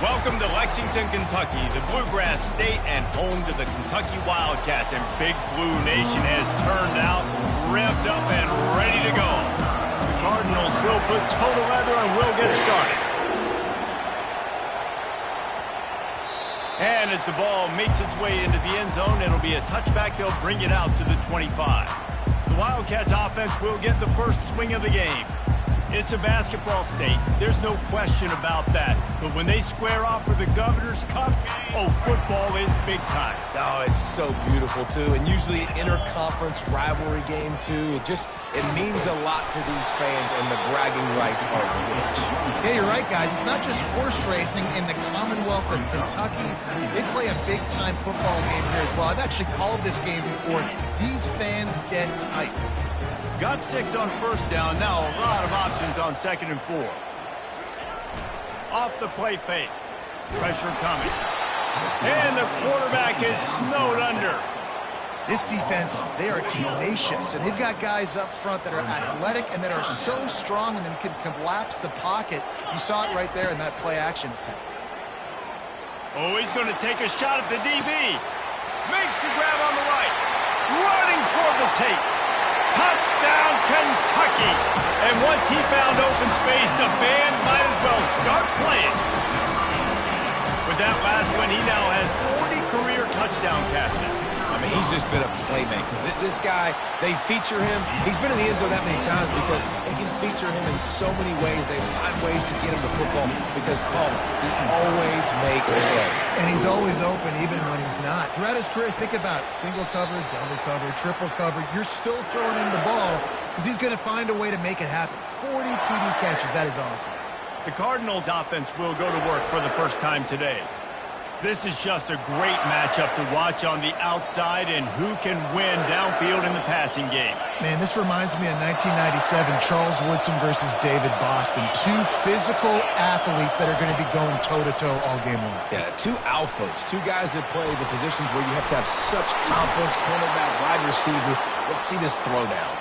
Welcome to Lexington, Kentucky, the Bluegrass State and home to the Kentucky Wildcats. And Big Blue Nation has turned out, revved up, and ready to go. The Cardinals will put total leather and will get started. And as the ball makes its way into the end zone, it'll be a touchback. They'll bring it out to the 25. The Wildcats offense will get the first swing of the game. It's a basketball state. There's no question about that. But when they square off for the Governor's Cup, oh, football is big time. Oh, it's so beautiful, too. And usually an interconference rivalry game, too. It means a lot to these fans, and the bragging rights are rich. Yeah, you're right, guys. It's not just horse racing in the Commonwealth of Kentucky. They play a big-time football game here as well. I've actually called this game before. These fans get hyped. Got 6 on first down. Now a lot of options on 2nd and 4. Off the play fake. Pressure coming. And the quarterback is snowed under. This defense, they are tenacious, and they've got guys up front that are athletic and that are so strong and then can collapse the pocket. You saw it right there in that play-action attempt. Oh, he's going to take a shot at the DB. Makes the grab on the right. Running toward the tape. Touchdown, Kentucky! And once he found open space, the band might as well start playing. With that last one, he now has 40 career touchdown catches. I mean, he's just been a playmaker. This guy, they feature him. He's been in the end zone that many times because they can feature him in so many ways. They find ways to get him to football because, Paul, he always makes a play. And he's always open even when he's not. Throughout his career, think about single cover, double cover, triple cover. You're still throwing him the ball because he's going to find a way to make it happen. 40 TD catches. That is awesome. The Cardinals offense will go to work for the first time today. This is just a great matchup to watch on the outside and who can win downfield in the passing game. Man, this reminds me of 1997, Charles Woodson versus David Boston. 2 physical athletes that are going to be going toe-to-toe all game long. Yeah, 2 alphas, 2 guys that play the positions where you have to have such confidence, cornerback, wide receiver. Let's see this throwdown.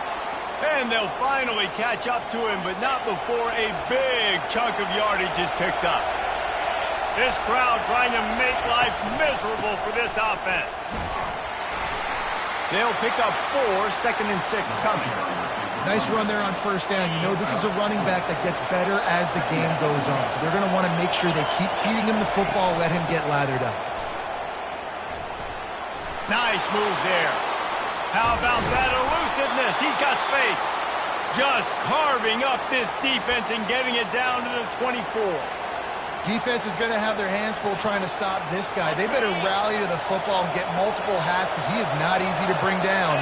And they'll finally catch up to him, but not before a big chunk of yardage is picked up. This crowd trying to make life miserable for this offense. They'll pick up 4, 2nd and 6 coming. Nice run there on first down. You know, this is a running back that gets better as the game goes on. So they're going to want to make sure they keep feeding him the football, let him get lathered up. Nice move there. How about that elusiveness? He's got space. Just carving up this defense and getting it down to the 24. Defense is going to have their hands full trying to stop this guy. They better rally to the football and get multiple hats because he is not easy to bring down.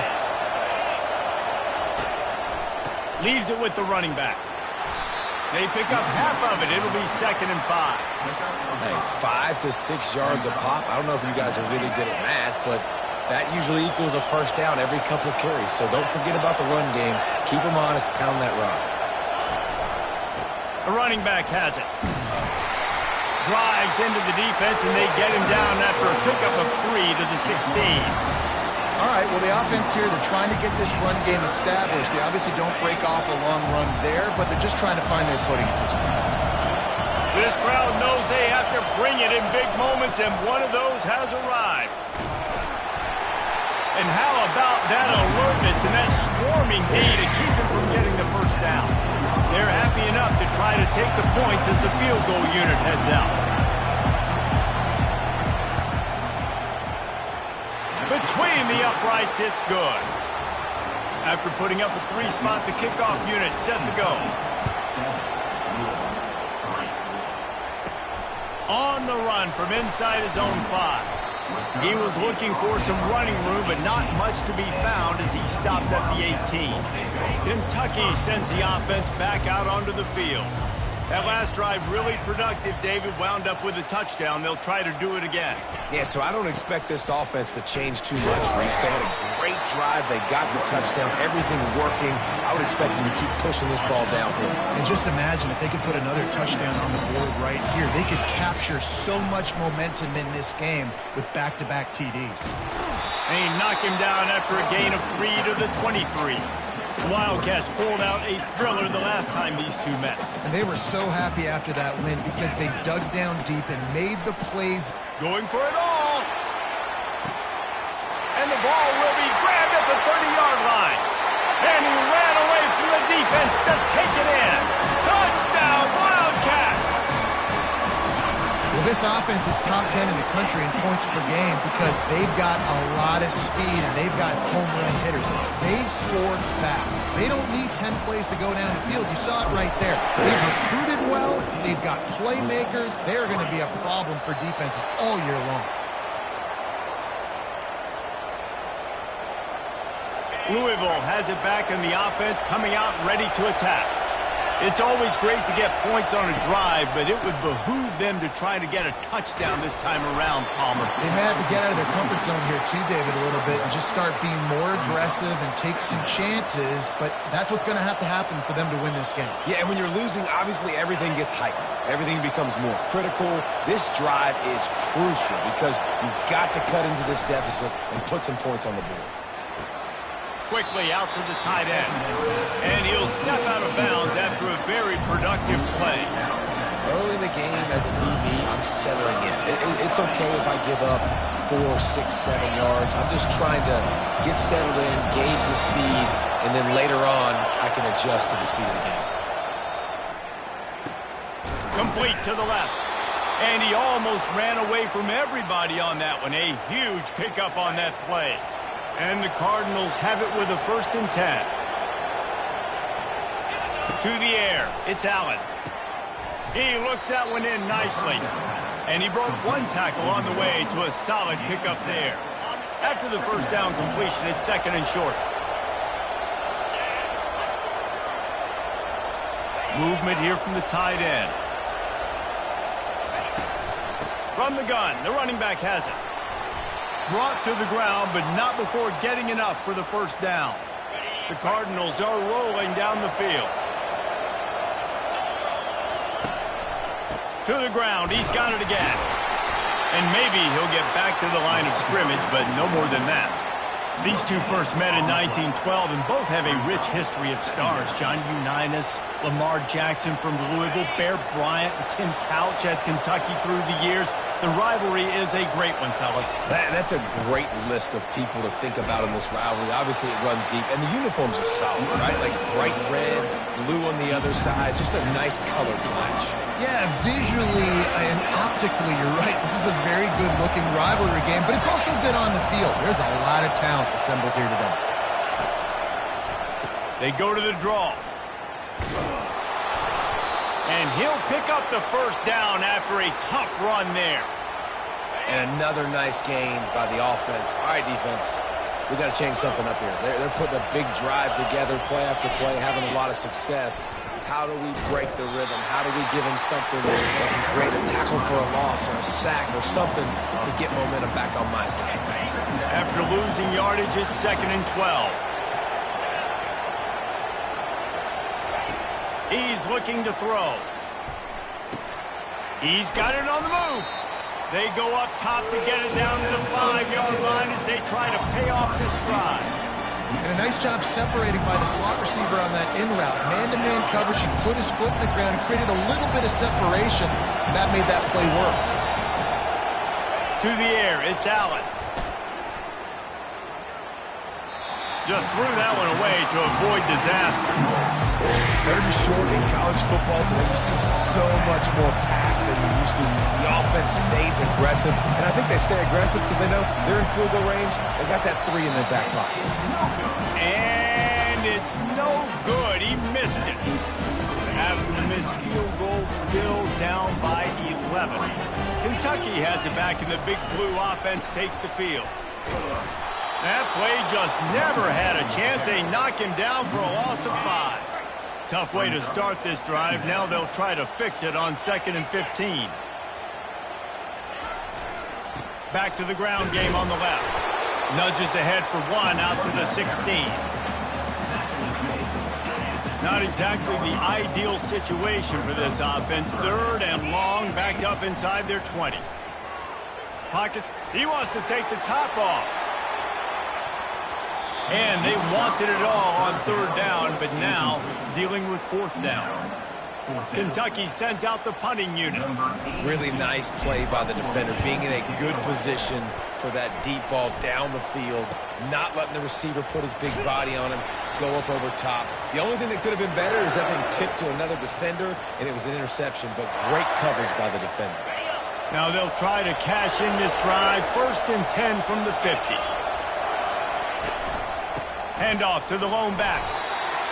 Leaves it with the running back. They pick up half of it. It'll be 2nd and 5. Hey, 5 to 6 yards a pop. I don't know if you guys are really good at math, but that usually equals a first down every couple of carries. So don't forget about the run game. Keep them honest. Pound that rock. The running back has it. Drives into the defense, and they get him down after a pickup of 3 to the 16. All right, well, the offense here, they're trying to get this run game established. They obviously don't break off a long run there, but they're just trying to find their footing at this point. This crowd knows they have to bring it in big moments, and one of those has arrived. And how about that alertness and that swarming D to keep him from getting the first down? They're happy enough to try to take the points as the field goal unit heads out. Between the uprights, it's good. After putting up a 3-spot, the kickoff unit set to go. On the run from inside his own 5. He was looking for some running room, but not much to be found as he stopped at the 18. Kentucky sends the offense back out onto the field. That last drive really productive. David wound up with a touchdown. They'll try to do it again. Yeah, so I don't expect this offense to change too much, Reese. They had a great drive. They got the touchdown. Everything working. I would expect them to keep pushing this ball downhill. And just imagine if they could put another touchdown on the board right here. They could capture so much momentum in this game with back-to-back TDs. And he knocked him down after a gain of 3 to the 23. The Wildcats pulled out a thriller the last time these two met. And they were so happy after that win because they dug down deep and made the plays. Going for it all. And the ball will be grabbed at the 30-yard line. And he ran away from the defense to take it in. Touchdown, Wildcats! Well, this offense is top 10 in the country in points per game because they've got a lot of speed and they've got home run hitters. They score fast. They don't need 10 plays to go down the field. You saw it right there. They've recruited well. They've got playmakers. They're going to be a problem for defenses all year long. Louisville has it back in the offense, coming out ready to attack. It's always great to get points on a drive, but it would behoove them to try to get a touchdown this time around, Palmer. They may have to get out of their comfort zone here too, David, a little bit and just start being more aggressive and take some chances, but that's what's going to happen for them to win this game. Yeah, and when you're losing, obviously everything gets heightened. Everything becomes more critical. This drive is crucial because you've got to cut into this deficit and put some points on the board. Quickly out to the tight end. And he'll step out of bounds after a very productive play. Early in the game as a DB, I'm settling in. It's okay if I give up 4, 6, 7 yards. I'm just trying to get settled in, gauge the speed, and then later on, I can adjust to the speed of the game. Complete to the left. And he almost ran away from everybody on that one. A huge pickup on that play. And the Cardinals have it with a 1st and 10. To the air, it's Allen. He looks that one in nicely. And he broke one tackle on the way to a solid pickup there. After the first down completion, it's 2nd and short. Movement here from the tight end. From the gun, the running back has it. Brought to the ground, but not before getting enough for the 1st down. The Cardinals are rolling down the field. To the ground, he's got it again. And maybe he'll get back to the line of scrimmage, but no more than that. These two first met in 1912 and both have a rich history of stars. John Unitas, Lamar Jackson from Louisville, Bear Bryant, and Tim Couch at Kentucky through the years. The rivalry is a great one, fellas. That's a great list of people to think about in this rivalry. Obviously, it runs deep, and the uniforms are solid, right? Like bright red, blue on the other side, just a nice color clash. Yeah, visually and optically, you're right. This is a very good-looking rivalry game, but it's also good on the field. There's a lot of talent assembled here today. They go to the draw. And he'll pick up the 1st down after a tough run there. And another nice gain by the offense. All right, defense, we got to change something up here. They're putting a big drive together, play after play, having a lot of success. How do we break the rhythm? How do we give them something that can create a tackle for a loss or a sack or something to get momentum back on my side? After losing yardage, it's 2nd and 12. He's looking to throw. He's got it on the move. They go up top to get it down to the 5-yard line as they try to pay off this drive. And a nice job separating by the slot receiver on that in route. Man-to-man coverage, he put his foot in the ground and created a little bit of separation, and that made that play work. To the air, it's Allen. Just threw that one away to avoid disaster. 3rd and short in college football today, you see so much more pass than you used to. The offense stays aggressive, and I think they stay aggressive because they know they're in field goal range. They got that 3 in their back pocket. And it's no good. He missed it. After the missed field goal, still down by 11. Kentucky has it back, and the Big Blue offense takes the field. That play just never had a chance. They knock him down for a loss of 5. Tough way to start this drive. Now they'll try to fix it on 2nd and 15. Back to the ground game on the left. Nudges ahead for 1 out to the 16. Not exactly the ideal situation for this offense. 3rd and long, backed up inside their 20. Pocket. He wants to take the top off. And they wanted it all on third down, but now dealing with fourth down. Kentucky sends out the punting unit. Really nice play by the defender, being in a good position for that deep ball down the field, not letting the receiver put his big body on him, go up over top. The only thing that could have been better is that thing tipped to another defender, and it was an interception, but great coverage by the defender. Now they'll try to cash in this drive. 1st and 10 from the 50. Handoff to the lone back.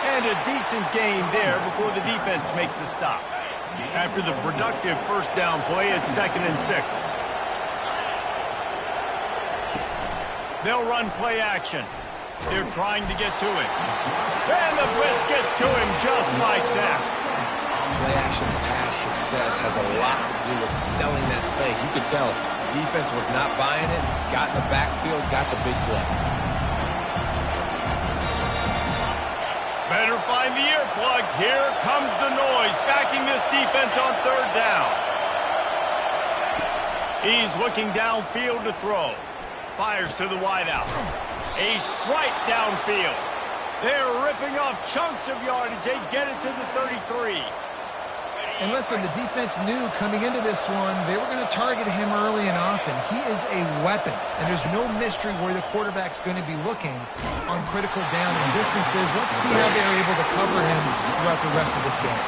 And a decent gain there before the defense makes the stop. After the productive first down play, it's 2nd and 6. They'll run play action. They're trying to get to him. And the blitz gets to him just like that. Play action pass success has a lot to do with selling that fake. You could tell defense was not buying it, got in the backfield, got the big play. Better find the earplugs. Here comes the noise, backing this defense on third down. He's looking downfield to throw. Fires to the wideout. A strike downfield. They're ripping off chunks of yardage. They get it to the 33. And listen, the defense knew coming into this one, they were going to target him early and often. He is a weapon, and there's no mystery where the quarterback's going to be looking on critical down and distances. Let's see how they're able to cover him throughout the rest of this game.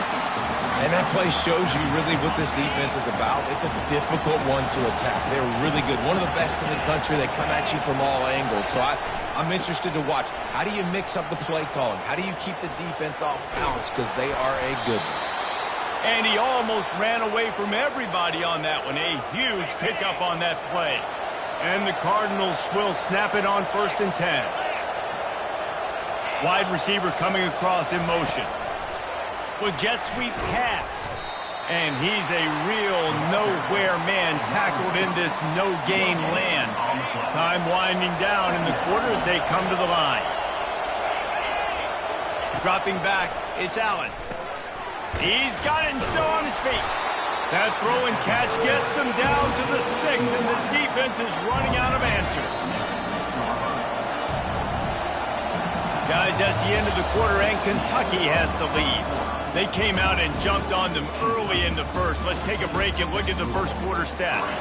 And that play shows you really what this defense is about. It's a difficult one to attack. They're really good. One of the best in the country. They come at you from all angles. So I'm interested to watch. How do you mix up the play calling? How do you keep the defense off balance? Because they are a good one. And he almost ran away from everybody on that one. A huge pickup on that play. And the Cardinals will snap it on 1st and 10. Wide receiver coming across in motion. With jet sweep pass. And he's a real nowhere man tackled in this no-gain land. Time winding down in the quarter as they come to the line. Dropping back, it's Allen. He's got it and still on his feet. That throw and catch gets them down to the 6, and the defense is running out of answers. Guys, that's the end of the quarter, and Kentucky has the lead. They came out and jumped on them early in the first. Let's take a break and look at the first quarter stats.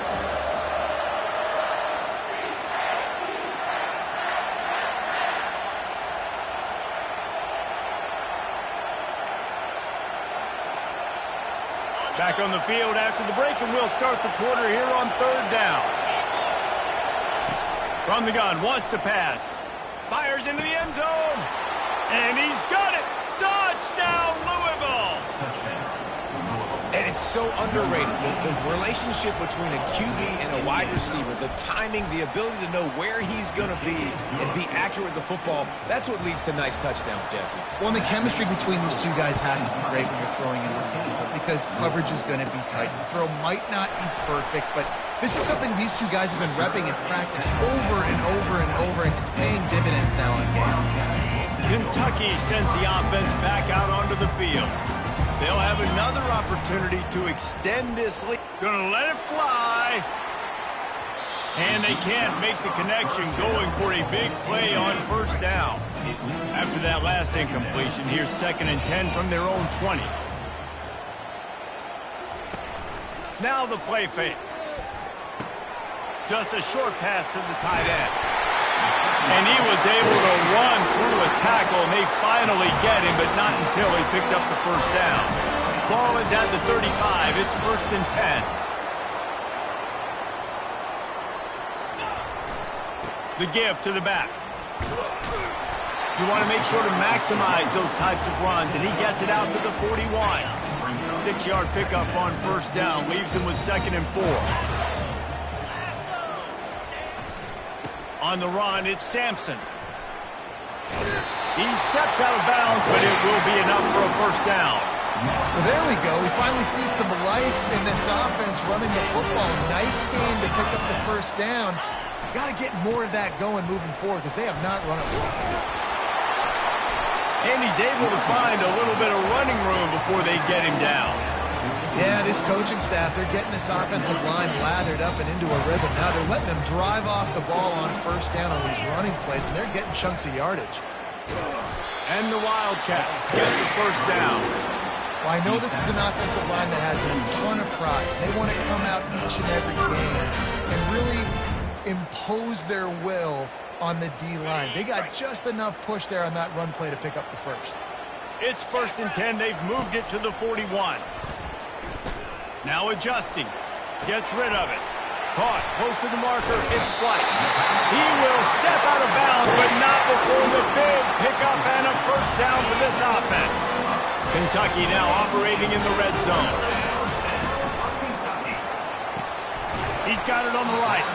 Back on the field after the break, and we'll start the quarter here on third down. From the gun, wants to pass. Fires into the end zone. And he's got it. Touchdown, Louisville. And it's so underrated. The relationship between a QB and a wide receiver, the timing, the ability to know where he's going to be and be accurate with the football, that's what leads to nice touchdowns, Jesse. Well, and the chemistry between these two guys has to be great when you're throwing in the field because coverage is going to be tight. The throw might not be perfect, but this is something these two guys have been repping in practice over and over and over, and it's paying dividends now in game. Kentucky sends the offense back out onto the field. They'll have another opportunity to extend this lead. Gonna let it fly. And they can't make the connection, going for a big play on first down. After that last incompletion, here's 2nd and 10 from their own 20. Now the play fake. Just a short pass to the tight end. And he was able to run through a tackle, and they finally get him, but not until he picks up the first down. Ball is at the 35. It's 1st and 10. The give to the back. You want to make sure to maximize those types of runs, and he gets it out to the 41. 6-yard pickup on first down, leaves him with 2nd and 4. On the run, it's Sampson. He steps out of bounds, but it will be enough for a first down. Well, there we go. We finally see some life in this offense running the football. Nice game to pick up the first down. Got to get more of that going moving forward because they have not run it well. And he's able to find a little bit of running room before they get him down. Yeah, this this coaching staff, they're getting this offensive line lathered up and into a rhythm. Now they're letting them drive off the ball on first down on these running plays, and they're getting chunks of yardage. And the Wildcats get the first down. Well, I know this is an offensive line that has a ton of pride. They want to come out each and every game and really impose their will on the D-line. They got just enough push there on that run play to pick up the first. It's 1st and 10. They've moved it to the 41. Now adjusting. Gets rid of it. Caught close to the marker. It's White. He will step out of bounds, but not before the big pickup and a first down for this offense. Kentucky now operating in the red zone. He's got it on the right.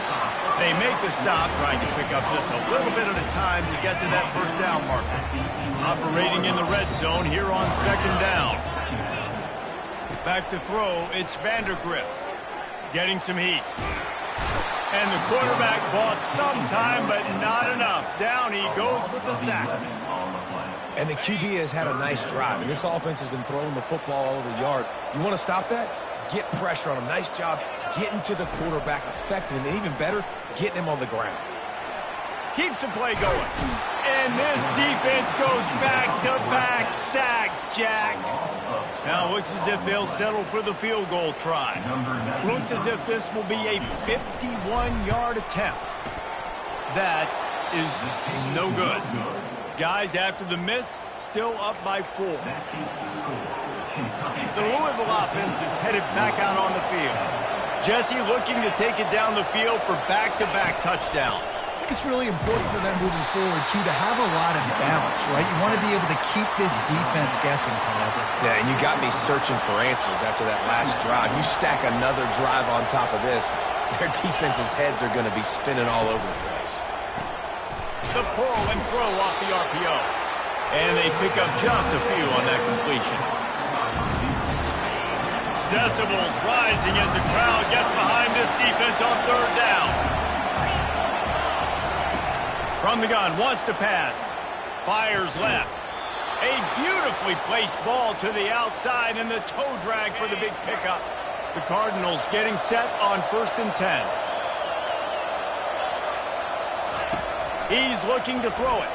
They make the stop, trying to pick up just a little bit at a time to get to that first down marker. Operating in the red zone here on 2nd down. Back to throw, it's Vandergrift. Getting some heat. And the quarterback bought some time, but not enough. Down he goes with the sack. And the QB has had a nice drive, and this offense has been throwing the football all over the yard. You want to stop that? Get pressure on him. Nice job getting to the quarterback, affecting him, and even better, getting him on the ground. Keeps the play going. And this defense goes back-to-back sack, Jack. Now looks as if they'll settle for the field goal try. Looks as if this will be a 51-yard attempt. That is no good. Guys, after the miss, still up by 4. The Louisville offense is headed back out on the field. Jesse looking to take it down the field for back-to-back touchdowns. I think it's really important for them moving forward, too, to have a lot of balance, right? You want to be able to keep this defense guessing, Paul. Yeah, and you got me searching for answers after that last drive. You stack another drive on top of this, their defense's heads are going to be spinning all over the place. The pull and throw off the RPO. And they pick up just a few on that completion. Decibels rising as the crowd gets behind this defense on 3rd down. From the gun, wants to pass. Fires left. A beautifully placed ball to the outside and the toe drag for the big pickup. The Cardinals getting set on 1st and 10. He's looking to throw it.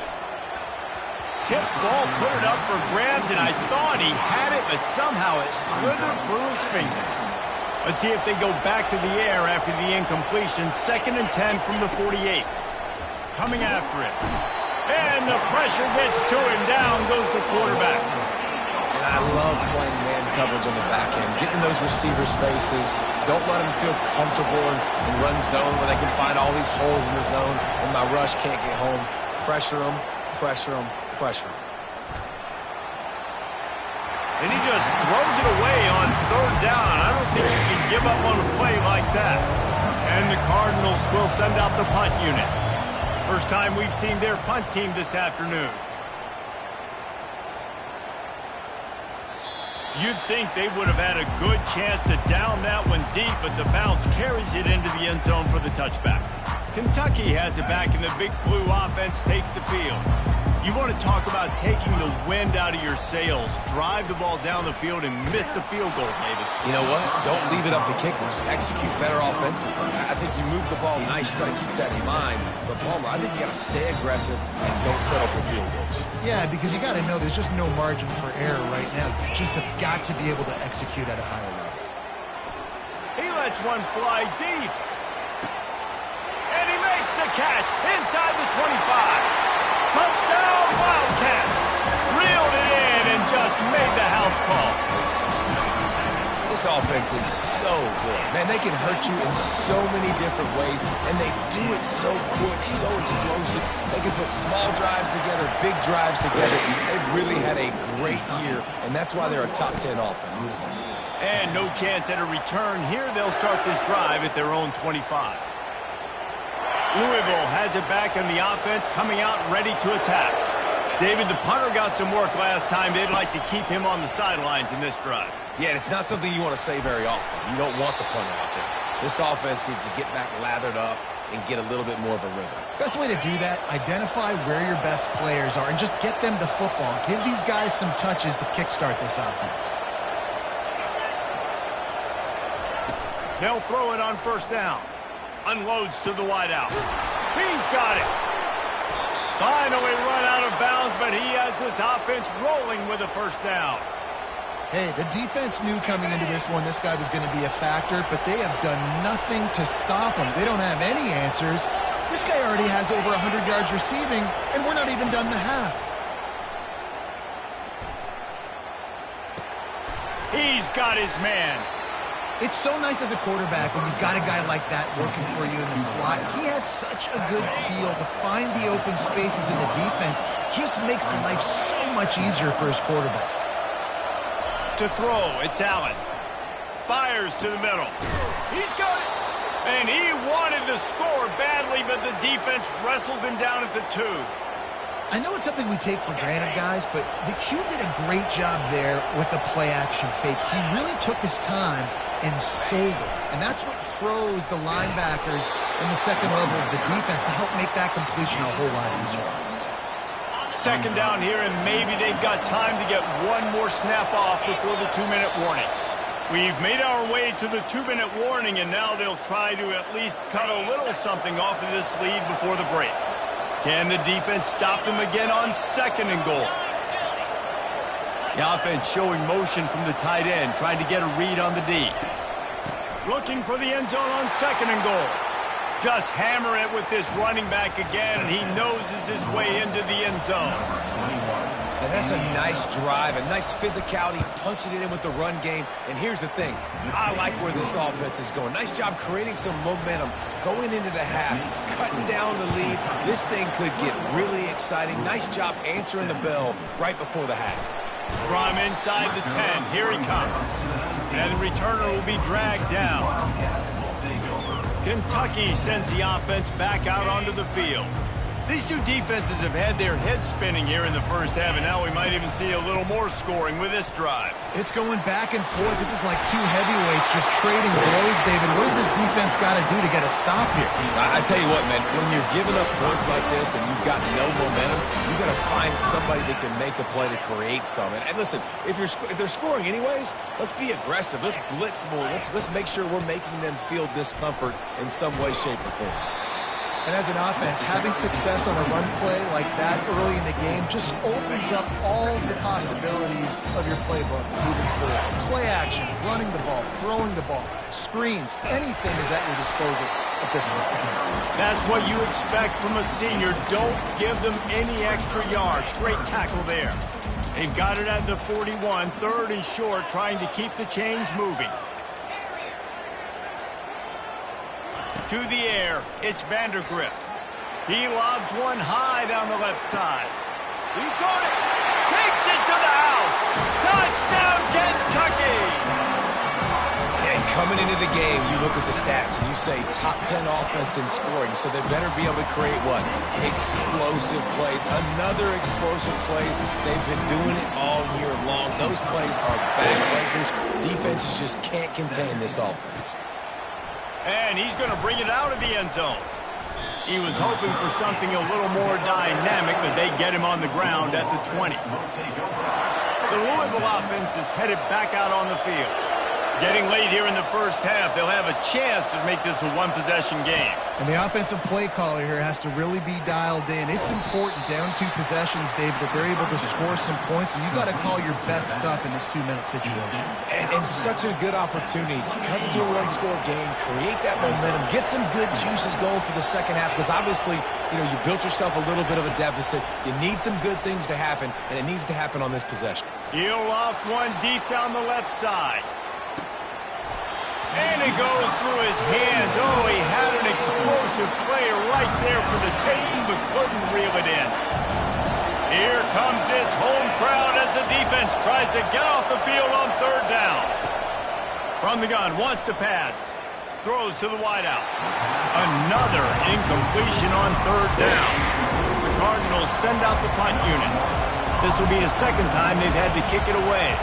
Tip ball, put it up for grabs, and I thought he had it, but somehow it slithered through his fingers. Let's see if they go back to the air after the incompletion. 2nd and 10 from the 48. Coming after it. And the pressure gets to him. Down goes the quarterback. And I love playing man coverage on the back end. Getting in those receivers' faces. Don't let them feel comfortable in run zone where they can find all these holes in the zone and my rush can't get home. Pressure them, pressure them, pressure them. And he just throws it away on 3rd down. I don't think you can give up on a play like that. And the Cardinals will send out the punt unit. First time we've seen their punt team this afternoon. You'd think they would have had a good chance to down that one deep, but the bounce carries it into the end zone for the touchback. Kentucky has it back, and the big blue offense takes the field. You want to talk about taking the wind out of your sails. Drive the ball down the field and miss the field goal, David. You know what? Don't leave it up to kickers. Execute better offensively. I think you move the ball nice. You got to keep that in mind. But, Palmer, I think you got to stay aggressive and don't settle for field goals. Yeah, because you got to know there's just no margin for error right now. You just have got to be able to execute at a higher level. He lets one fly deep. And he makes the catch inside the 25. Touchdown, Wildcats! Reeled it in and just made the house call. This offense is so good. Man, they can hurt you in so many different ways, and they do it so quick, so explosive. They can put small drives together, big drives together. They've really had a great year, and that's why they're a top 10 offense. And no chance at a return here. They'll start this drive at their own 25. Louisville has it back in the offense, coming out ready to attack. David, the punter got some work last time. They'd like to keep him on the sidelines in this drive. Yeah, it's not something you want to say very often. You don't want the punter out there. This offense needs to get back lathered up and get a little bit more of a rhythm. Best way to do that, identify where your best players are and just get them the football. Give these guys some touches to kickstart this offense. They'll throw it on first down. Unloads to the wideout. He's got it. Finally run out of bounds, but he has this offense rolling with a first down. Hey, the defense knew coming into this one this guy was going to be a factor, but they have done nothing to stop him. They don't have any answers. This guy already has over 100 yards receiving, and we're not even done the half. He's got his man. It's so nice as a quarterback when you've got a guy like that working for you in the slot. He has such a good feel to find the open spaces in the defense. Just makes life so much easier for his quarterback. To throw, it's Allen. Fires to the middle. He's got it. And he wanted to score badly, but the defense wrestles him down at the 2. I know it's something we take for granted, guys, but the Q did a great job there with the play-action fake. He really took his time and sold it. And that's what froze the linebackers in the second level of the defense to help make that completion a whole lot easier. Second down here, and maybe they've got time to get one more snap off before the 2-minute warning. We've made our way to the 2-minute warning, and now they'll try to at least cut a little something off of this lead before the break. Can the defense stop them again on second and goal? The offense showing motion from the tight end, trying to get a read on the D. Looking for the end zone on second and goal. Just hammer it with this running back again, and he noses his way into the end zone. And that's a nice drive, a nice physicality, punching it in with the run game. And here's the thing. I like where this offense is going. Nice job creating some momentum, going into the half, cutting down the lead. This thing could get really exciting. Nice job answering the bell right before the half. From inside the 10, here he comes. And the returner will be dragged down. Kentucky sends the offense back out onto the field. These two defenses have had their heads spinning here in the first half, and now we might even see a little more scoring with this drive. It's going back and forth. This is like two heavyweights just trading blows, David. What does this defense got to do to get a stop here? I tell you what, man, when you're giving up points like this and you've got no momentum, you've got to find somebody that can make a play to create some. And listen, if they're scoring anyways, let's be aggressive. Let's blitz more. Let's make sure we're making them feel discomfort in some way, shape, or form. And as an offense, having success on a run play like that early in the game just opens up all the possibilities of your playbook moving forward. Play action, running the ball, throwing the ball, screens, anything is at your disposal at this point. That's what you expect from a senior. Don't give them any extra yards. Great tackle there. They've got it at the 41, third and short, trying to keep the chains moving. To the air, it's Vandergrift. He lobs one high down the left side. He got it. Takes it to the house. Touchdown, Kentucky! And coming into the game, you look at the stats and you say top 10 offense in scoring, so they better be able to create what? Explosive plays. Another explosive plays. They've been doing it all year long. Those plays are backbreakers. Defenses just can't contain this offense. And he's going to bring it out of the end zone. He was hoping for something a little more dynamic, but they get him on the ground at the 20. The Louisville offense is headed back out on the field. Getting late here in the first half, they'll have a chance to make this a one-possession game. And the offensive play caller here has to really be dialed in. It's important down 2 possessions, David, that they're able to score some points. So you got to call your best stuff in this 2-minute situation. And such a good opportunity to cut into a one-score game, create that momentum, get some good juices going for the second half. Because obviously, you know, you built yourself a little bit of a deficit. You need some good things to happen, and it needs to happen on this possession. He'll loft one deep down the left side. And it goes through his hands. Oh, he had an explosive play right there for the taking, but couldn't reel it in. Here comes this home crowd as the defense tries to get off the field on third down. From the gun, wants to pass. Throws to the wideout. Another incompletion on third down. The Cardinals send out the punt unit. This will be the second time they've had to kick it away.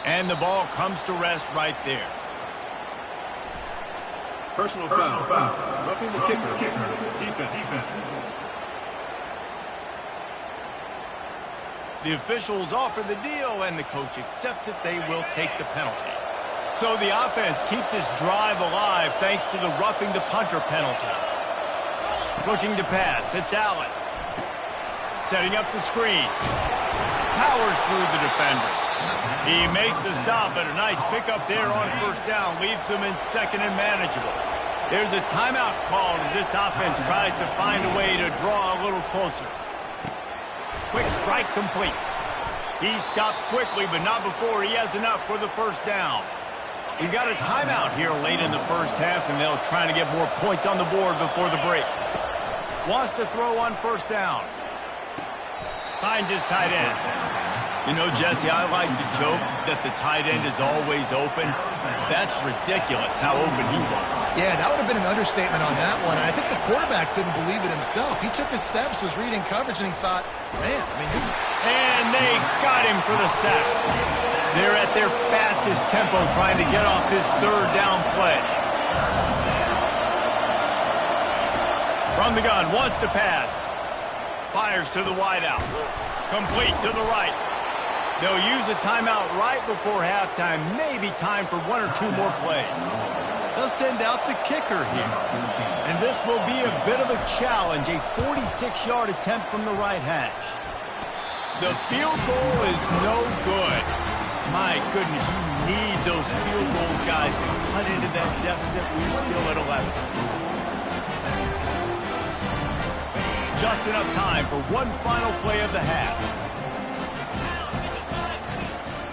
And the ball comes to rest right there. Personal foul. Roughing the kicker. Defense. The officials offer the deal, and the coach accepts it. They will take the penalty. So the offense keeps this drive alive thanks to the roughing the punter penalty. Looking to pass. It's Allen. Setting up the screen. Powers through the defender. He makes the stop, but a nice pickup there on first down leaves them in second and manageable. There's a timeout called as this offense tries to find a way to draw a little closer. Quick strike complete. He stopped quickly, but not before he has enough for the first down. We've got a timeout here late in the first half, and they'll try to get more points on the board before the break. Wants to throw on first down. Finds his tight end. You know, Jesse, I like to joke that the tight end is always open. That's ridiculous how open he was. Yeah, that would have been an understatement on that one. And I think the quarterback couldn't believe it himself. He took his steps, was reading coverage, and he thought, man, I mean, and they got him for the sack. They're at their fastest tempo trying to get off this third down play. From the gun, wants to pass. Fires to the wideout. Complete to the right. They'll use a timeout right before halftime. Maybe time for one or two more plays. They'll send out the kicker here. And this will be a bit of a challenge, a 46-yard attempt from the right hash. The field goal is no good. My goodness, you need those field goals, guys, to cut into that deficit. We're still at 11. Just enough time for one final play of the half.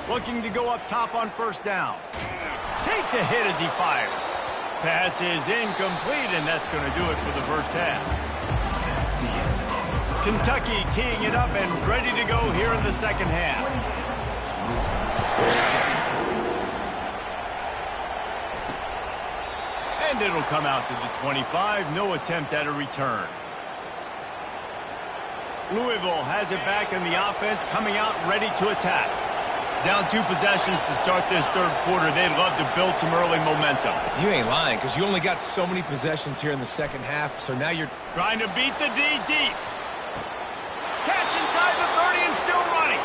Looking to go up top on first down. Takes a hit as he fires. Pass is incomplete, and that's going to do it for the first half. Kentucky teeing it up and ready to go here in the second half. And it'll come out to the 25. No attempt at a return. Louisville has it back in the offense, coming out ready to attack. Down 2 possessions to start this third quarter. They'd love to build some early momentum. You ain't lying, because you only got so many possessions here in the second half, so now you're trying to beat the D deep. Catch inside the 30 and still running.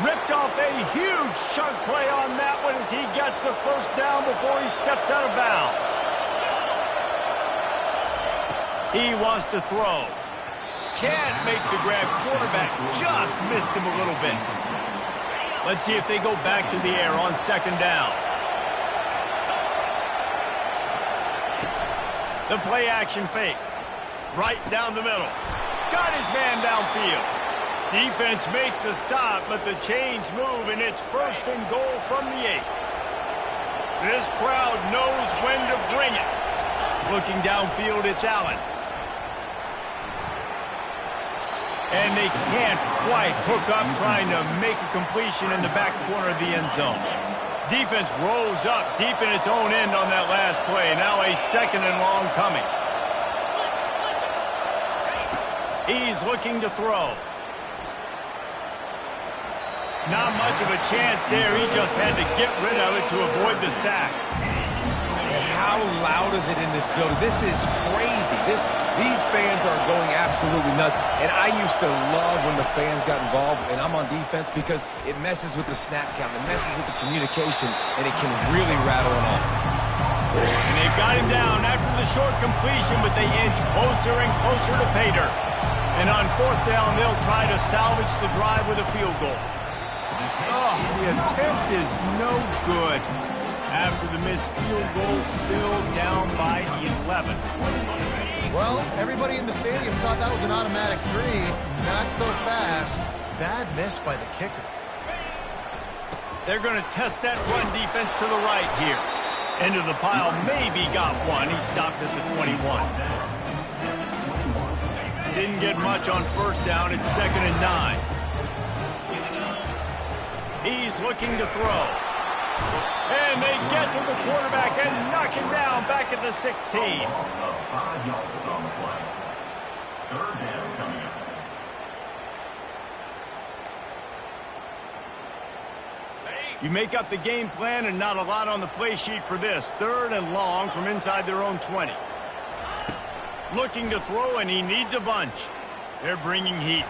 Ripped off a huge chunk play on that one as he gets the first down before he steps out of bounds. He wants to throw. Can't make the grab. Quarterback just missed him a little bit. Let's see if they go back to the air on second down. The play action fake. Right down the middle. Got his man downfield. Defense makes a stop, but the chains move, and it's first and goal from the 8. This crowd knows when to bring it. Looking downfield, it's Allen. And they can't quite hook up trying to make a completion in the back corner of the end zone. Defense rolls up deep in its own end on that last play. Now a second and long coming. He's looking to throw. Not much of a chance there. He just had to get rid of it to avoid the sack. How loud is it in this building? This is crazy. These fans are going absolutely nuts. And I used to love when the fans got involved, and I'm on defense, because it messes with the snap count, it messes with the communication, and it can really rattle an offense. And they've got him down after the short completion, but they inch closer and closer to pay dirt. And on fourth down, they'll try to salvage the drive with a field goal. Oh, the attempt is no good. After the missed field goal, still down by 11. well, everybody in the stadium thought that was an automatic 3. Not so fast. Bad miss by the kicker. They're going to test that run defense to the right here. Into the pile, maybe got one. He stopped at the 21. Didn't get much on first down. It's second and 9. He's looking to throw. And they get to the quarterback and knock him down back at the 16. You make up the game plan and not a lot on the play sheet for this. Third and long from inside their own 20. Looking to throw, and he needs a bunch. They're bringing heat.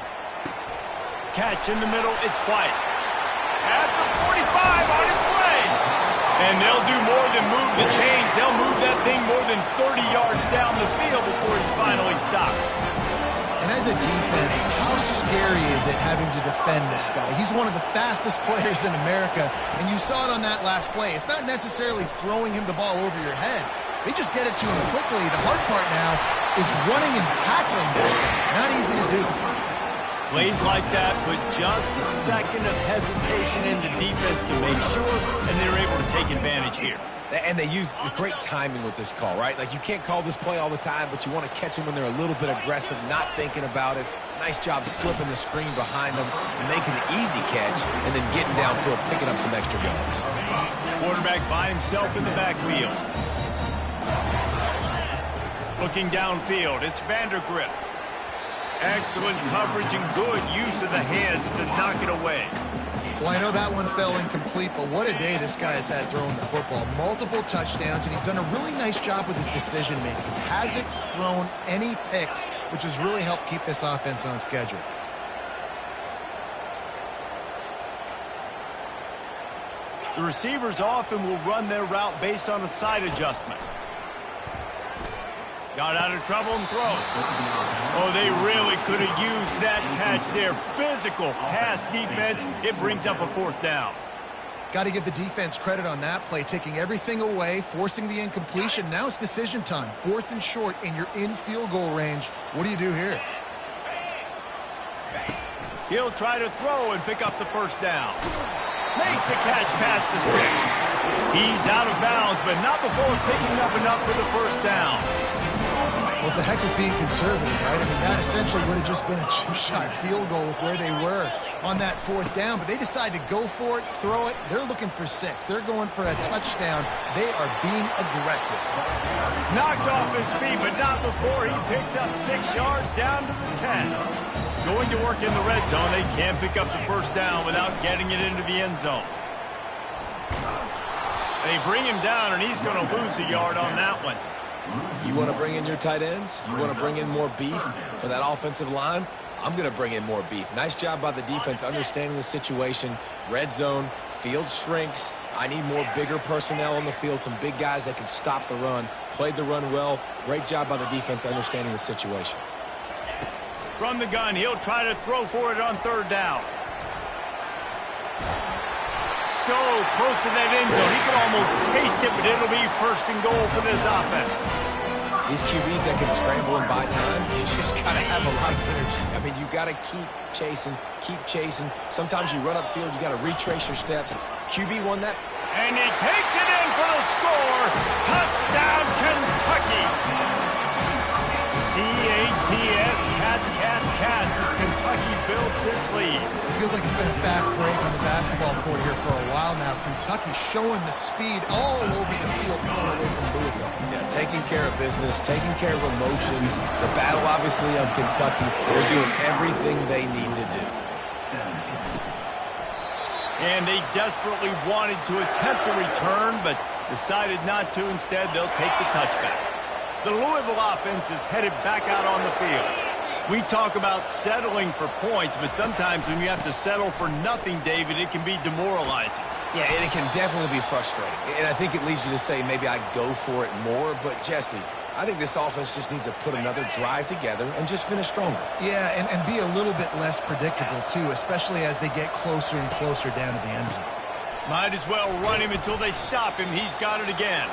catch in the middle. It's White. At the 45 on its way. And they'll do more than move the chains. They'll move that thing more than 30 yards down the field before it's finally stopped. And as a defense, how scary is it having to defend this guy? He's one of the fastest players in America, and you saw it on that last play. It's not necessarily throwing him the ball over your head. They just get it to him quickly. The hard part now is running and tackling that guy. Not easy to do. Plays like that put just a second of hesitation in the defense to make sure, and they're able to take advantage here. And they use great timing with this call, right? Like, you can't call this play all the time, but you want to catch them when they're a little bit aggressive, not thinking about it. Nice job slipping the screen behind them, making the easy catch, and then getting downfield, picking up some extra yards. Quarterback by himself in the backfield. Looking downfield, it's Vandergrift. Excellent coverage and good use of the hands to knock it away. Well, I know that one fell incomplete, but what a day this guy has had throwing the football. Multiple touchdowns, and he's done a really nice job with his decision-making. He hasn't thrown any picks, which has really helped keep this offense on schedule. The receivers often will run their route based on a side adjustment. Got out of trouble and throws. Oh, they really could have used that catch there. Physical pass defense. It brings up a fourth down. Got to give the defense credit on that play, taking everything away, forcing the incompletion. Now it's decision time. 4th and short, and you're in field goal range. What do you do here? He'll try to throw and pick up the first down. Makes the catch past the sticks. He's out of bounds, but not before picking up enough for the first down. Well, it's a heck of being conservative, right? I mean, that essentially would have just been a chip-shot field goal with where they were on that 4th down. But they decide to go for it, throw it. They're looking for 6. They're going for a touchdown. They are being aggressive. Knocked off his feet, but not before he picks up 6 yards down to the 10. Going to work in the red zone. They can't pick up the first down without getting it into the end zone. They bring him down, and he's going to lose a yard on that one. You want to bring in your tight ends? You want to bring in more beef for that offensive line? I'm going to bring in more beef. Nice job by the defense understanding the situation. Red zone, field shrinks. I need more bigger personnel on the field, some big guys that can stop the run. Played the run well. Great job by the defense understanding the situation. From the gun, he'll try to throw for it on 3rd down. So close to that end zone. He can almost taste it, but it'll be 1st and goal for this offense. These QBs that can scramble and buy time, you just got to have a lot of energy. I mean, you got to keep chasing, keep chasing. Sometimes you run upfield, you got to retrace your steps. QB won that. And he takes it in for the score. Touchdown, Kentucky. C-A-T-S, Cats, Cats, Cats, as Kentucky builds this lead. It feels like it's been a fast break on the basketball court here for a while now. Kentucky showing the speed all over the field, pulling away from Louisville. Yeah, taking care of business, taking care of emotions. The battle, obviously, of Kentucky. They're doing everything they need to do. And they desperately wanted to attempt a return, but decided not to. Instead, they'll take the touchback. The Louisville offense is headed back out on the field. We talk about settling for points, but sometimes when you have to settle for nothing, David, it can be demoralizing. Yeah, and it can definitely be frustrating. And I think it leads you to say maybe I go for it more. But, Jesse, I think this offense just needs to put another drive together and just finish stronger. Yeah, and be a little bit less predictable, too, especially as they get closer and closer down to the end zone. Might as well run him until they stop him. He's got it again.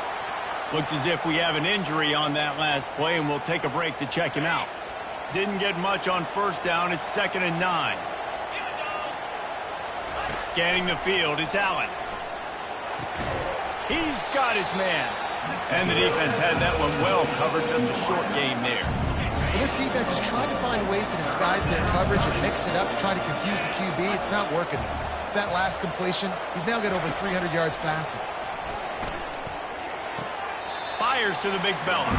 Looks as if we have an injury on that last play, and we'll take a break to check him out. Didn't get much on 1st down. It's 2nd and 9. Scanning the field, it's Allen. He's got his man. And the defense had that one well covered, just a short game there. Well, this defense is trying to find ways to disguise their coverage and mix it up to try to confuse the QB. It's not working. With that last completion, he's now got over 300 yards passing. Fires to the big fella.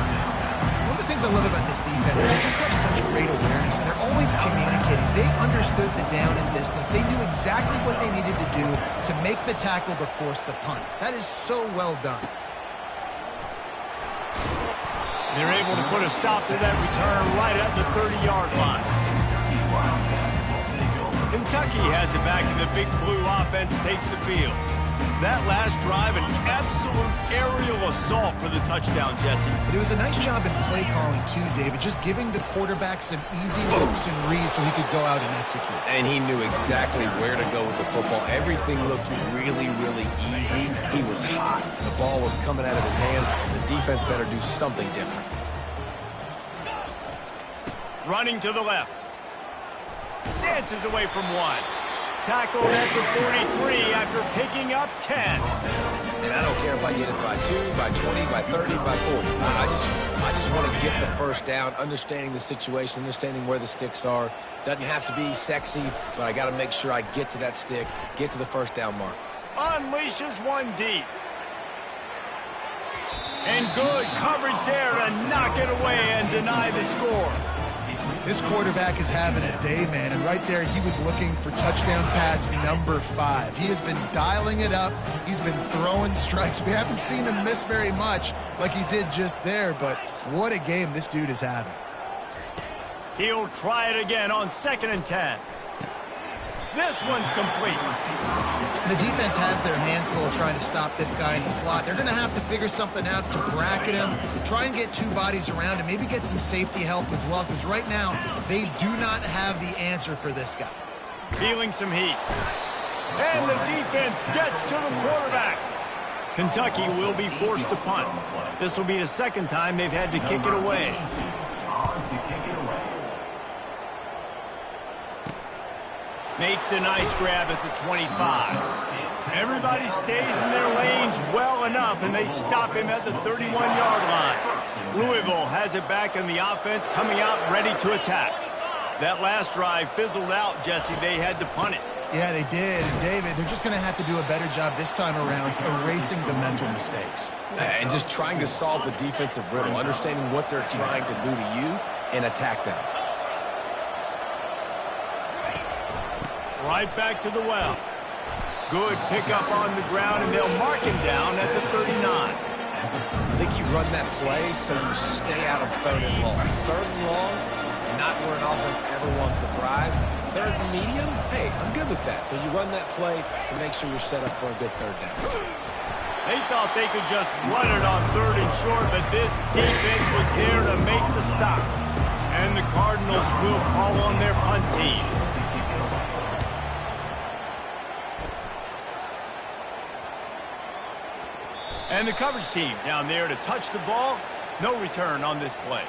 One of the things I love about this defense, they just have such great awareness, and they're always communicating. They understood the down and distance. They knew exactly what they needed to do to make the tackle to force the punt. That is so well done. They're able to put a stop to that return right at the 30-yard line. Kentucky Kentucky has it back, and the Big Blue offense takes the field. That last drive, an absolute aerial assault for the touchdown, Jesse. But it was a nice job in play calling, too, David, just giving the quarterback some easy looks and reads so he could go out and execute. And he knew exactly where to go with the football. Everything looked really, really easy. He was hot. The ball was coming out of his hands. The defense better do something different. Running to the left. Dances away from one. Tackled at the 43 after picking up 10. And I don't care if I get it by 2, by 20, by 30, by 40. I just want to get the first down, understanding the situation, understanding where the sticks are. Doesn't have to be sexy, but I got to make sure I get to that stick, get to the first down mark. Unleashes one deep. And good coverage there to knock it away and deny the score. This quarterback is having a day, man, and right there he was looking for touchdown pass number 5. He has been dialing it up. He's been throwing strikes. We haven't seen him miss very much like he did just there, but what a game this dude is having. He'll try it again on 2nd and 10. This one's complete. The defense has their hands full trying to stop this guy in the slot. They're going to have to figure something out to bracket him, try and get 2 bodies around him, maybe get some safety help as well, because right now they do not have the answer for this guy. Feeling some heat. And the defense gets to the quarterback. Kentucky will be forced to punt. This will be the 2nd time they've had to kick it away. Makes a nice grab at the 25. Everybody stays in their lanes well enough, and they stop him at the 31-yard line. Louisville has it back, in the offense coming out ready to attack. That last drive fizzled out, Jesse. They had to punt it. Yeah, they did. And, David, they're just going to have to do a better job this time around erasing the mental mistakes. And just trying to solve the defensive riddle, understanding what they're trying to do to you and attack them. Right back to the well. Good pickup on the ground, and they'll mark him down at the 39. I think you run that play so you stay out of 3rd and long. 3rd and long is not where an offense ever wants to drive. 3rd and medium, hey, I'm good with that. So you run that play to make sure you're set up for a good 3rd down. They thought they could just run it on 3rd and short, but this defense was there to make the stop. And the Cardinals will call on their punt team. And the coverage team down there to touch the ball. No return on this play.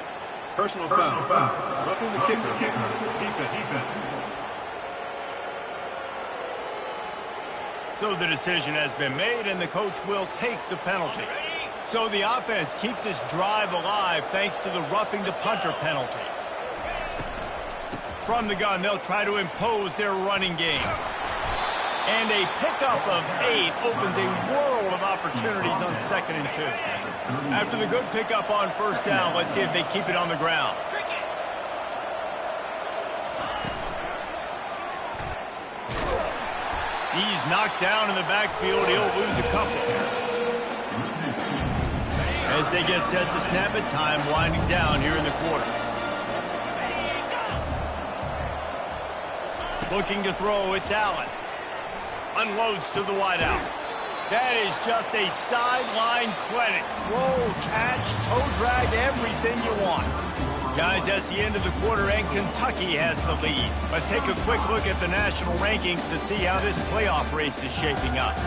Personal foul. Roughing the kicker. Defense. So the decision has been made, and the coach will take the penalty. So the offense keeps this drive alive thanks to the roughing the punter penalty. From the gun, they'll try to impose their running game. And a pickup of 8 opens a world of opportunities on 2nd and 2. After the good pickup on 1st down, let's see if they keep it on the ground. He's knocked down in the backfield. He'll lose a couple. As they get set to snap it, time winding down here in the quarter. Looking to throw, it's Allen. Unloads to the wideout. That is just a sideline credit. Throw, catch, toe drag, everything you want. Guys, that's the end of the quarter, and Kentucky has the lead. Let's take a quick look at the national rankings to see how this playoff race is shaping up.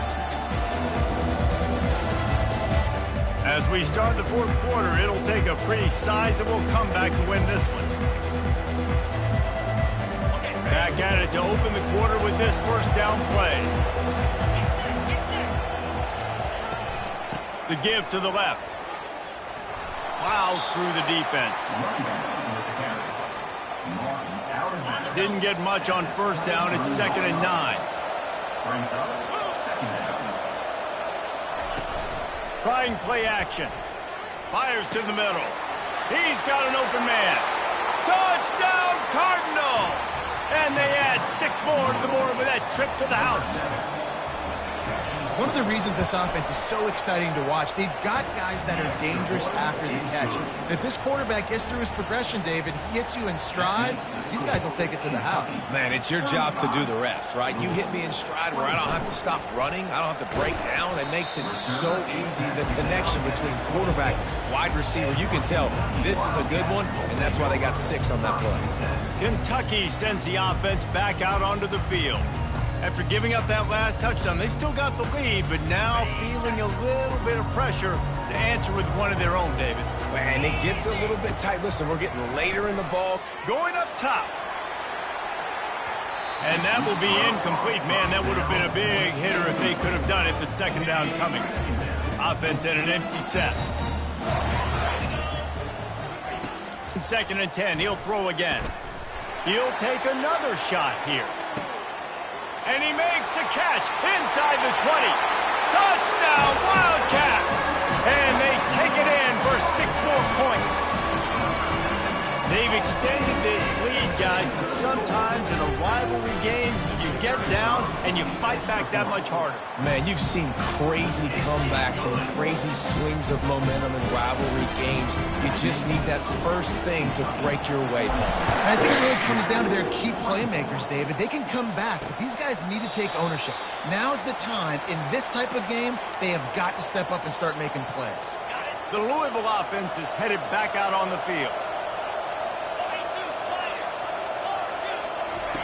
As we start the 4th quarter, it'll take a pretty sizable comeback to win this one. Back at it to open the quarter with this 1st down play. The give to the left. Plows through the defense. Didn't get much on 1st down. It's 2nd and 9. Trying play action. Fires to the middle. He's got an open man. Touchdown, Cardinals! And they add 6 more to the board with that trip to the house. One of the reasons this offense is so exciting to watch, they've got guys that are dangerous after the catch. And if this quarterback gets through his progression, David, he hits you in stride, these guys will take it to the house. Man, it's your job to do the rest, right? You hit me in stride where I don't have to stop running. I don't have to break down. It makes it so easy. The connection between quarterback, wide receiver, you can tell this is a good one, and that's why they got 6 on that play. Kentucky sends the offense back out onto the field. After giving up that last touchdown, they've still got the lead, but now feeling a little bit of pressure to answer with one of their own, David. And it gets a little bit tight. Listen, we're getting later in the ball. Going up top. And that will be incomplete. Man, that would have been a big hitter if they could have done it, but second down coming. Offense at an empty set. 2nd and 10, he'll throw again. He'll take another shot here. And he makes the catch inside the 20. Touchdown, Wildcats! And they take it in for 6 more points. They've extended this lead, guys, but sometimes in a rivalry game, you get down and you fight back that much harder. Man, you've seen crazy comebacks and crazy swings of momentum in rivalry games. You just need that first thing to break your way, Paul. And I think it really comes down to their key playmakers, David. They can come back, but these guys need to take ownership. Now's the time. In this type of game, they have got to step up and start making plays. The Louisville offense is headed back out on the field.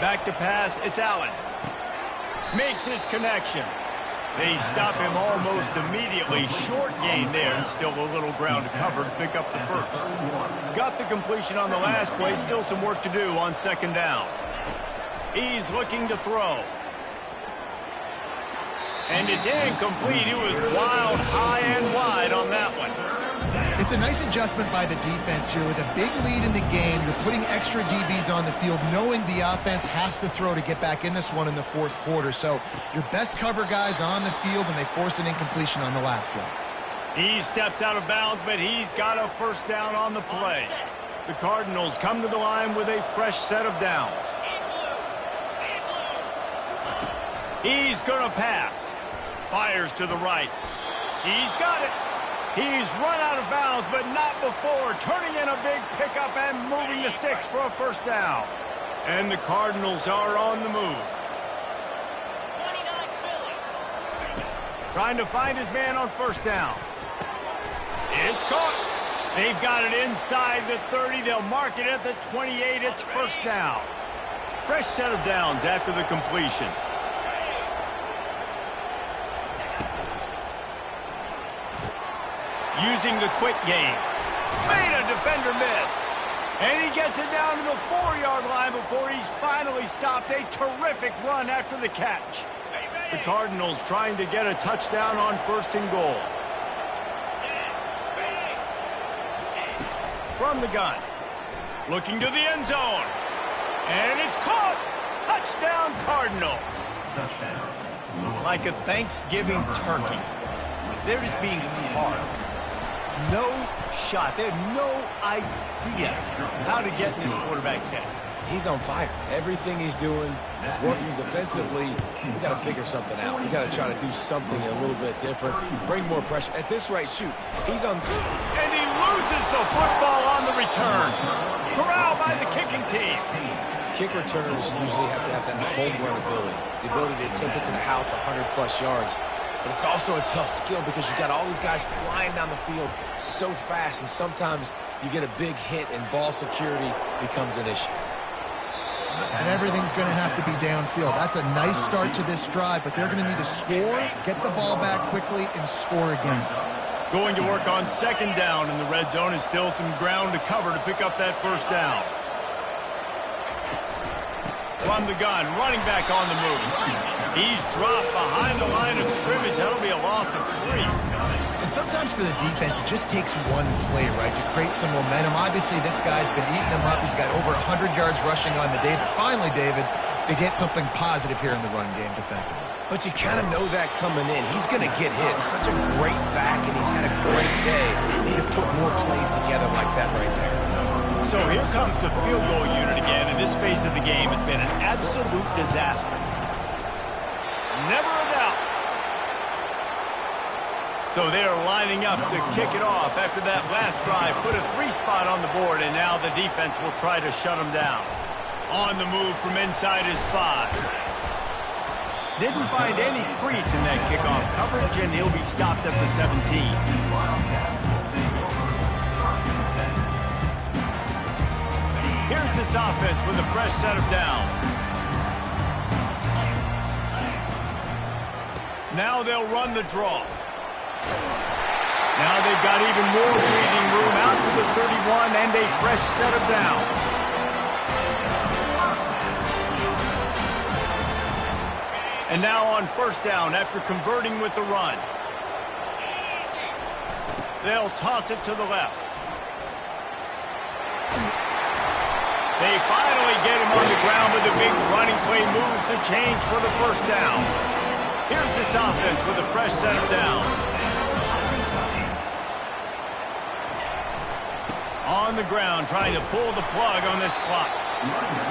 Back to pass, it's Allen. Makes his connection. They stop him almost immediately. Short gain there, and still a little ground to cover to pick up the first. Got the completion on the last play. Still some work to do on 2nd down. He's looking to throw. And it's incomplete. It was wild, high and wide on that one. It's a nice adjustment by the defense here. With a big lead in the game, you're putting extra DBs on the field, knowing the offense has to throw to get back in this one in the 4th quarter. So your best cover guys on the field, and they force an incompletion on the last one. He steps out of bounds, but he's got a first down on the play. The Cardinals come to the line with a fresh set of downs. He's going to pass. Fires to the right. He's got it. He's run out of bounds, but not before turning in a big pickup and moving the sticks for a first down. And the Cardinals are on the move. Trying to find his man on first down. It's caught. They've got it inside the 30. They'll mark it at the 28. It's first down. Fresh set of downs after the completion. Using the quick game. Made a defender miss. And he gets it down to the 4-yard line before he's finally stopped. A terrific run after the catch. The Cardinals trying to get a touchdown on 1st and goal. From the gun. Looking to the end zone. And it's caught. Touchdown, Cardinals. Like a Thanksgiving turkey. They're just being carved. No shot. They have no idea how to get in this quarterback's head. He's on fire. Everything he's doing is working defensively. We got to figure something out. We got to try to do something a little bit different. Bring more pressure. At this rate, shoot. He's on. And he loses the football on the return. Corralled by the kicking team. Kick returners usually have to have that home run ability. The ability to take it to the house 100-plus yards. But it's also a tough skill because you've got all these guys flying down the field so fast, and sometimes you get a big hit and ball security becomes an issue. And everything's going to have to be downfield. That's a nice start to this drive, but they're going to need to score, get the ball back quickly, and score again. Going to work on 2nd down in the red zone is still some ground to cover to pick up that first down. From the gun, running back on the move. He's dropped behind the line of scrimmage. That'll be a loss of 3. And sometimes for the defense, it just takes one play, right, to create some momentum. Obviously, this guy's been eating them up. He's got over 100 yards rushing on the day. But finally, David, they get something positive here in the run game defensively. But you kind of know that coming in. He's going to get hit. Such a great back, and he's had a great day. Need to put more plays together like that right there. So here comes the field goal unit again, and this phase of the game has been an absolute disaster. Never a doubt. So they are lining up to kick it off after that last drive. Put a 3 spot on the board, and now the defense will try to shut them down. On the move from inside his 5. Didn't find any crease in that kickoff coverage, and he'll be stopped at the 17. Here's this offense with a fresh set of downs. Now they'll run the draw. Now they've got even more breathing room out to the 31 and a fresh set of downs. And now on first down after converting with the run. They'll toss it to the left. They finally get him on the ground with a big running play, moves the change for the first down. Here's this offense with a fresh set of downs. On the ground, trying to pull the plug on this clock.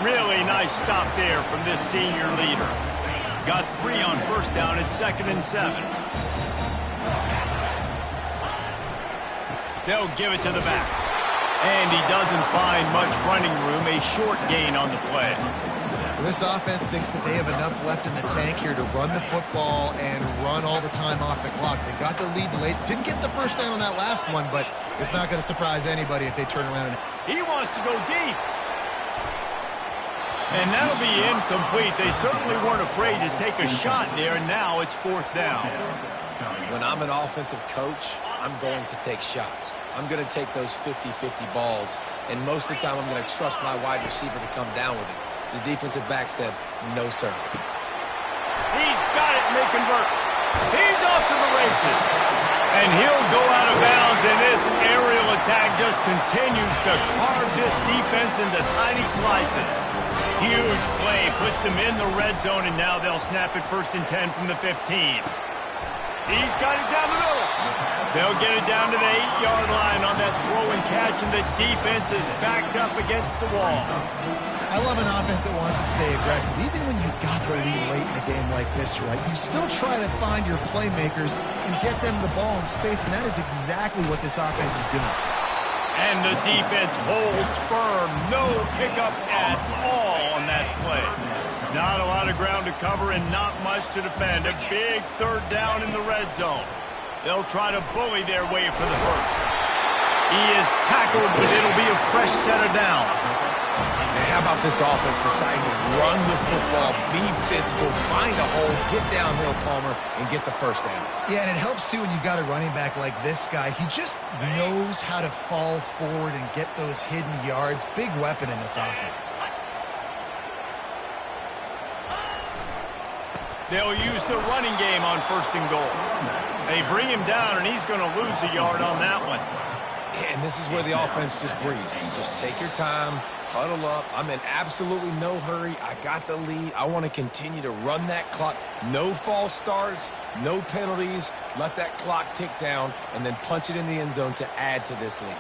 Really nice stop there from this senior leader. Got 3 on first down at 2nd and 7. They'll give it to the back. And he doesn't find much running room, a short gain on the play. Well, this offense thinks that they have enough left in the tank here to run the football and run all the time off the clock. They got the lead late. Didn't get the first down on that last one, but it's not going to surprise anybody if they turn around. He wants to go deep. And that'll be incomplete. They certainly weren't afraid to take a shot there, and now it's 4th down. When I'm an offensive coach, I'm going to take shots. I'm going to take those 50-50 balls, and most of the time I'm going to trust my wide receiver to come down with it. The defensive back said, no, sir. He's got it, and they convert. He's off to the races. And he'll go out of bounds, and this aerial attack just continues to carve this defense into tiny slices. Huge play, puts them in the red zone, and now they'll snap it 1st and 10 from the 15. He's got it down the middle. They'll get it down to the 8-yard line on that throw and catch, and the defense is backed up against the wall. I love an offense that wants to stay aggressive. Even when you've got the lead late in a game like this, right, you still try to find your playmakers and get them the ball in space, and that is exactly what this offense is doing. And the defense holds firm. No pickup at all on that play. Not a lot of ground to cover and not much to defend. A big 3rd down in the red zone. They'll try to bully their way for the first. He is tackled, but it'll be a fresh set of downs. And how about this offense deciding to run the football, be physical, find a hole, get downhill, Palmer, and get the first down? Yeah, and it helps, too, when you've got a running back like this guy. He just knows how to fall forward and get those hidden yards. Big weapon in this offense. They'll use the running game on 1st and goal. They bring him down, and he's going to lose a yard on that one. And this is where the offense just breathes. Just take your time, huddle up. I'm in absolutely no hurry. I got the lead. I want to continue to run that clock. No false starts, no penalties. Let that clock tick down, and then punch it in the end zone to add to this lead.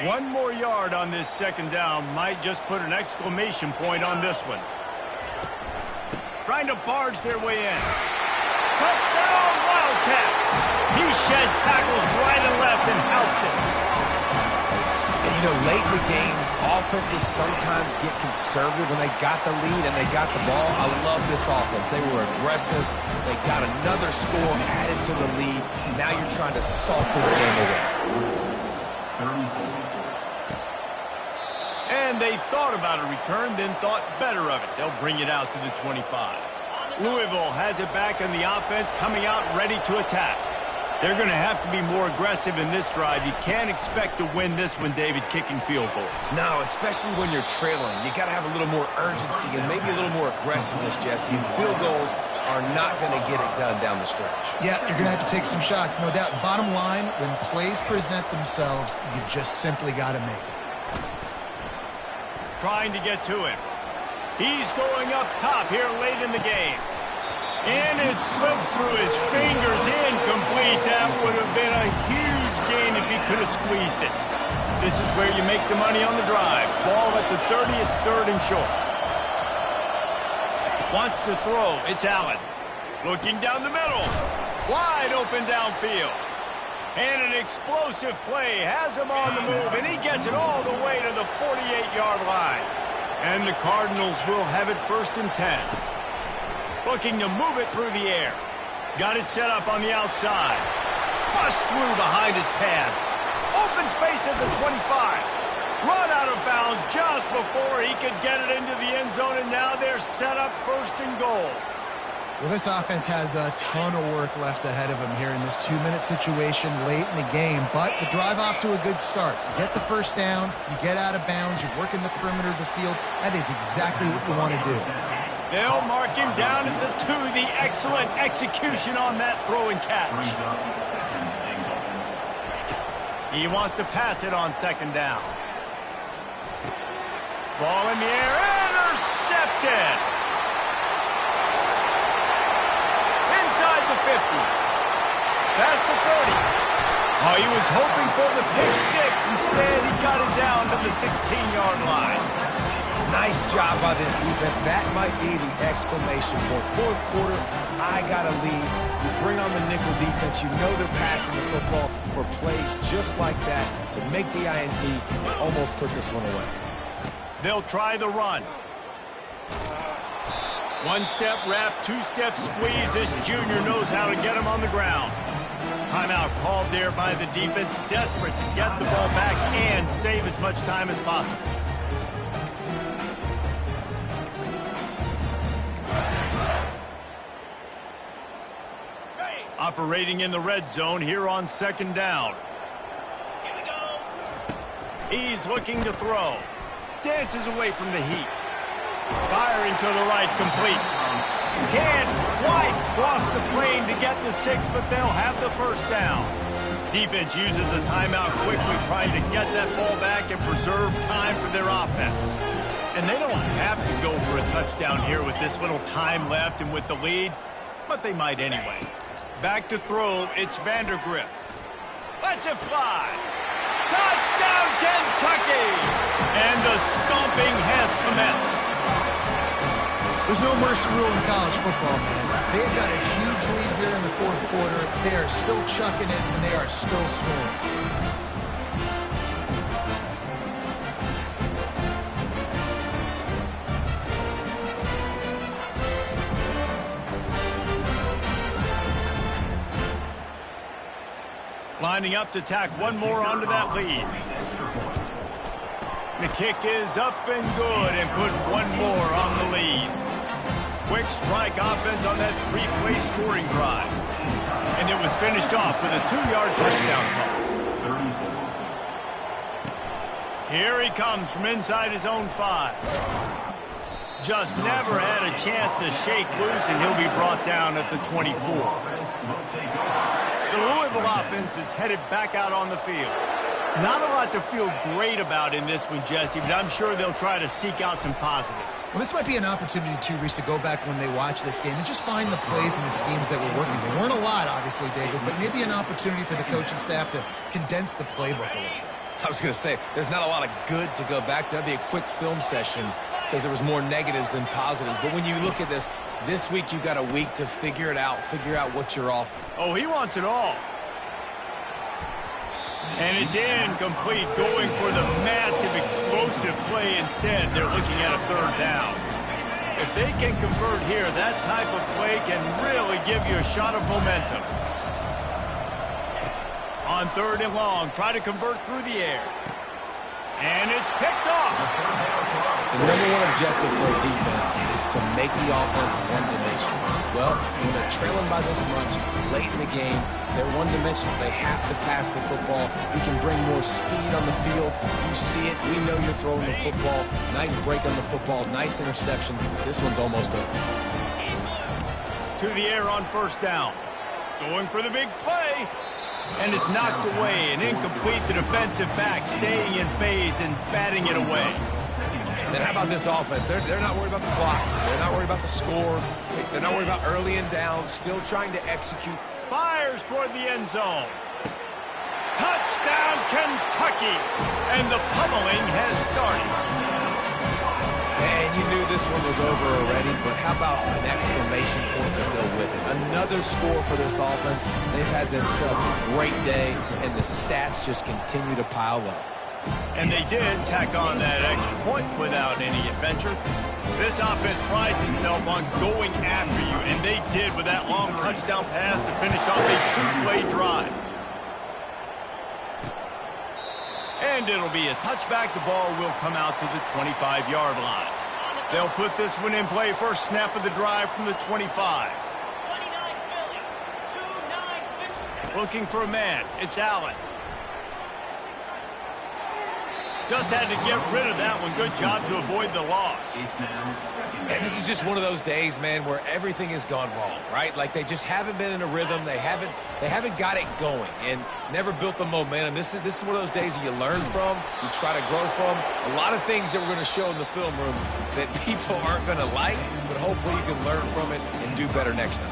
One more yard on this 2nd down might just put an exclamation point on this one. Trying to barge their way in. Touchdown, Wildcats! He shed tackles right and left and housed it. And you know, late in the games, offenses sometimes get conservative when they got the lead and they got the ball. I love this offense. They were aggressive. They got another score added to the lead. Now you're trying to salt this game away. And they thought about a return, then thought better of it. They'll bring it out to the 25. Louisville has it back on the offense, coming out ready to attack. They're going to have to be more aggressive in this drive. You can't expect to win this one, David, kicking field goals. No, especially when you're trailing. You got to have a little more urgency and maybe a little more aggressiveness, Jesse. And field goals are not going to get it done down the stretch. Yeah, you're going to have to take some shots, no doubt. Bottom line, when plays present themselves, you just simply got to make it. Trying to get to him. He's going up top here late in the game. And it slips through his fingers, incomplete. That would have been a huge gain if he could have squeezed it. This is where you make the money on the drive. Ball at the 30, it's 3rd and short. Wants to throw. It's Allen. Looking down the middle. Wide open downfield. And an explosive play has him on the move, and he gets it all the way to the 48-yard line. And the Cardinals will have it 1st and 10. Looking to move it through the air. Got it set up on the outside. Bust through behind his pad. Open space at the 25. Run out of bounds just before he could get it into the end zone, and now they're set up 1st and goal. Well, this offense has a ton of work left ahead of them here in this 2-minute situation late in the game, but the drive off to a good start. You get the first down, you get out of bounds, you work in the perimeter of the field. That is exactly what you want to do. They'll mark him down at the 2. The excellent execution on that throw and catch. He wants to pass it on 2nd down. Ball in the air, intercepted. Inside the 50. Past the 30. Oh, he was hoping for the pick 6. Instead, he got it down to the 16-yard line. Nice job by this defense. That might be the exclamation point. 4th quarter, I got a lead. You bring on the nickel defense. You know they're passing the football for plays just like that to make the INT and almost put this one away. They'll try the run. 1-step wrap, 2-step squeeze. This junior knows how to get him on the ground. Timeout called there by the defense, desperate to get the ball back and save as much time as possible. Operating in the red zone here on 2nd down. Here we go. He's looking to throw. Dances away from the heat. Firing to the right, complete. Can't quite cross the plane to get the 6, but they'll have the 1st down. Defense uses a timeout quickly, trying to get that ball back and preserve time for their offense. And they don't have to go for a touchdown here with this little time left and with the lead, but they might anyway. Back to throw, it's Vandergriff. Lets it fly. Touchdown, Kentucky! And the stomping has commenced. There's no mercy rule in college football, man. They've got a huge lead here in the 4th quarter. They are still chucking it, and they are still scoring. Lining up to tack one more onto that lead. The kick is up and good and put one more on the lead. Quick strike offense on that 3-play scoring drive. And it was finished off with a 2-yard touchdown toss. Here he comes from inside his own 5. Just never had a chance to shake loose, and he'll be brought down at the 24. The Louisville offense is headed back out on the field. Not a lot to feel great about in this one, Jesse, but I'm sure they'll try to seek out some positives. Well, this might be an opportunity, too, Reese, to go back when they watch this game and just find the plays and the schemes that were working. There weren't a lot, obviously, David, but maybe an opportunity for the coaching staff to condense the playbook a little. I was going to say, there's not a lot of good to go back to. That'd be a quick film session because there was more negatives than positives. But when you look at this week you got a week to figure it out, figure out what you're off. Oh, he wants it all. And it's incomplete, going for the massive, explosive play instead. They're looking at a 3rd down. If they can convert here, that type of play can really give you a shot of momentum. On 3rd and long, try to convert through the air. And it's picked off. The #1 objective for a defense is to make the offense one-dimensional. Well, when they're trailing by this much late in the game, they're one-dimensional. They have to pass the football. We can bring more speed on the field. You see it. We know you're throwing the football. Nice break on the football. Nice interception. This one's almost over. To the air on 1st down. Going for the big play. And it's knocked away and incomplete. The defensive back staying in phase and batting it away. Then how about this offense? They're not worried about the clock. They're not worried about the score. They're not worried about early and down. Still trying to execute. Fires toward the end zone. Touchdown, Kentucky. And the pummeling has started. And you knew this one was over already, but how about an exclamation point to go with it? Another score for this offense. They've had themselves a great day, and the stats just continue to pile up. And they did tack on that extra point without any adventure. This offense prides itself on going after you, and they did with that long touchdown pass to finish off a two-play drive. And it'll be a touchback. The ball will come out to the 25-yard line. They'll put this one in play first snap of the drive from the 25. Looking for a man. It's Allen. Just had to get rid of that one. Good job to avoid the loss. And this is just one of those days, man, where everything has gone wrong, right? Like they just haven't been in a rhythm. They haven't got it going and never built the momentum. This is one of those days that you learn from, you try to grow from. A lot of things that we're going to show in the film room that people aren't going to like, but hopefully you can learn from it and do better next time.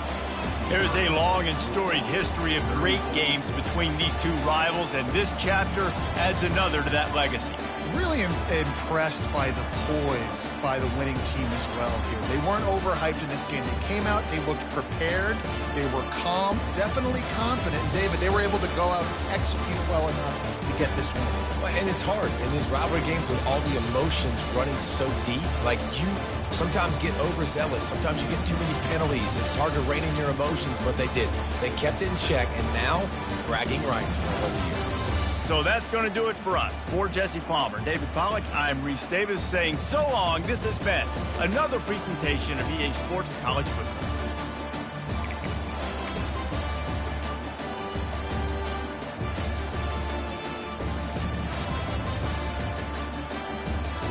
There's a long and storied history of great games between these two rivals, and this chapter adds another to that legacy. Really impressed by the poise by the winning team as well here. They weren't overhyped in this game. They came out, they looked prepared, they were calm, definitely confident. And David, they were able to go out and execute well enough to get this win. Well, and it's hard in these rivalry games with all the emotions running so deep. Like you sometimes get overzealous. Sometimes you get too many penalties. It's hard to rein in your emotions, but they did. They kept it in check, and now bragging rights for the whole year. So that's going to do it for us. For Jesse Palmer, David Pollack, I'm Reese Davis saying so long. This has been another presentation of EA Sports College Football.